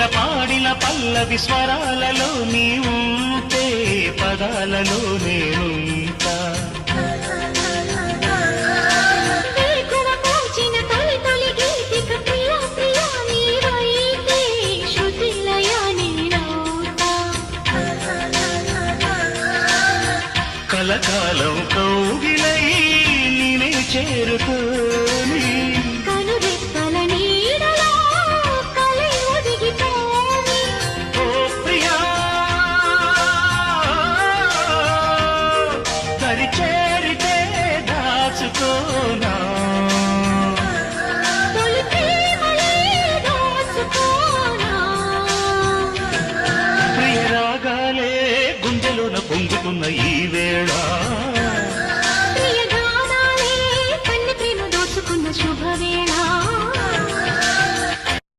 కోకిల పాడిన పల్లవి స్వరాలలో నీ ఉంటే పదాలలో నేనుంటా కలకాలం కౌగిలై నినే చేరుతూ